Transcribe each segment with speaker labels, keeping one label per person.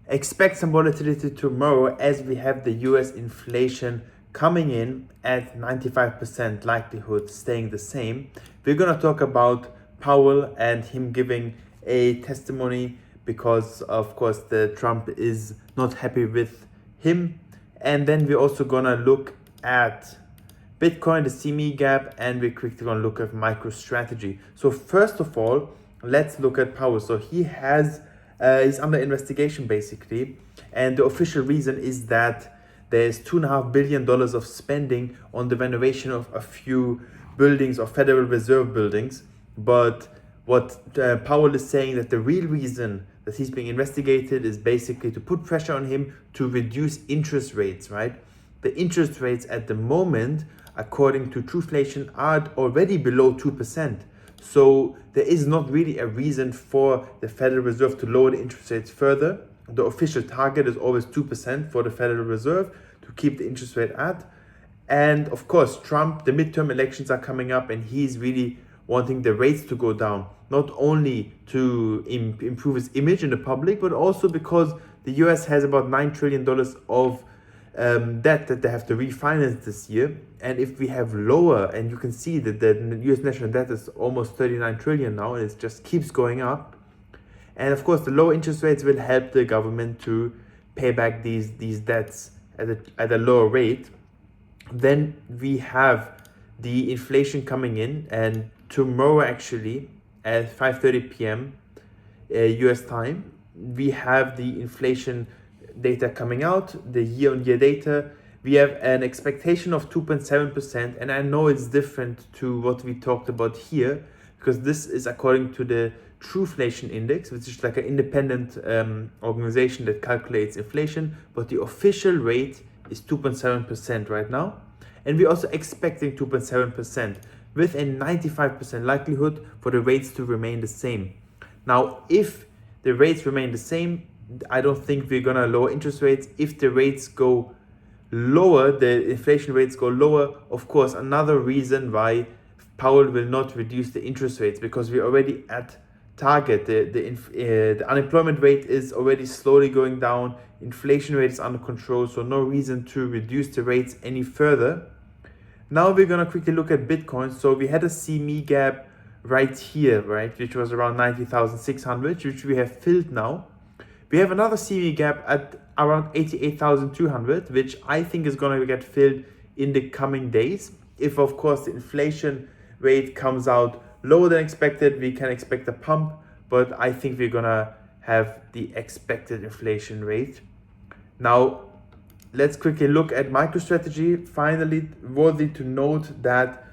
Speaker 1: expect some volatility tomorrow as we have the US inflation coming in at 95% likelihood staying the same. We're going to talk about Powell and him giving a testimony because of course the Trump is not happy with him. And then we're also going to look at Bitcoin, the CME gap, and we're quickly going to look at MicroStrategy. So first of all, let's look at Powell. So he has he's under investigation basically, and the official reason is that there's $2.5 billion of spending on the renovation of a few buildings or Federal Reserve buildings. But what Powell is saying that the real reason that he's being investigated is basically to put pressure on him to reduce interest rates, right? The interest rates at the moment, according to Trueflation, are already below 2%. So there is not really a reason for the Federal Reserve to lower the interest rates further. The official target is always 2% for the Federal Reserve to keep the interest rate at. And of course, Trump, the midterm elections are coming up and he's really wanting the rates to go down, not only to improve his image in the public, but also because the US has about $9 trillion of debt that they have to refinance this year. And if we have lower, and you can see that the US national debt is almost 39 trillion now, and it just keeps going up. And of course, the lower interest rates will help the government to pay back these debts at a lower rate. Then we have the inflation coming in, and tomorrow actually at 5:30 p.m. US time, we have the inflation data coming out, the year-on-year data. We have an expectation of 2.7%, and I know it's different to what we talked about here because this is according to the Trueflation Index, which is like an independent organization that calculates inflation, but the official rate is 2.7% right now. And we're also expecting 2.7% with a 95% likelihood for the rates to remain the same. Now, if the rates remain the same, I don't think we're gonna lower interest rates. If the rates go lower, the inflation rates go lower, of course, another reason why Powell will not reduce the interest rates, because we're already at target. The unemployment rate is already slowly going down. Inflation rate is under control, so no reason to reduce the rates any further. Now we're gonna quickly look at Bitcoin. So we had a CME gap right here, right, which was around 90,600, which we have filled now. We have another CME gap at around 88,200, which I think is going to get filled in the coming days. If, of course, the inflation rate comes out lower than expected, we can expect a pump, but I think we're going to have the expected inflation rate. Now, let's quickly look at MicroStrategy. Finally, worthy to note that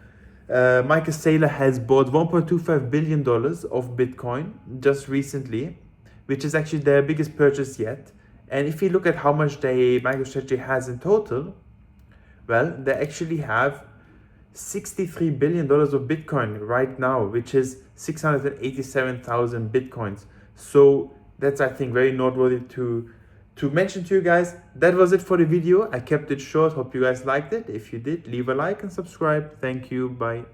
Speaker 1: Michael Saylor has bought $1.25 billion of Bitcoin just recently, which is actually their biggest purchase yet. And if you look at how much MicroStrategy has in total, well, they actually have $63 billion of Bitcoin right now, which is 687,000 Bitcoins. So that's, I think, very noteworthy to mention to you guys. That was it for the video. I kept it short. Hope you guys liked it. If you did, leave a like and subscribe. Thank you. Bye.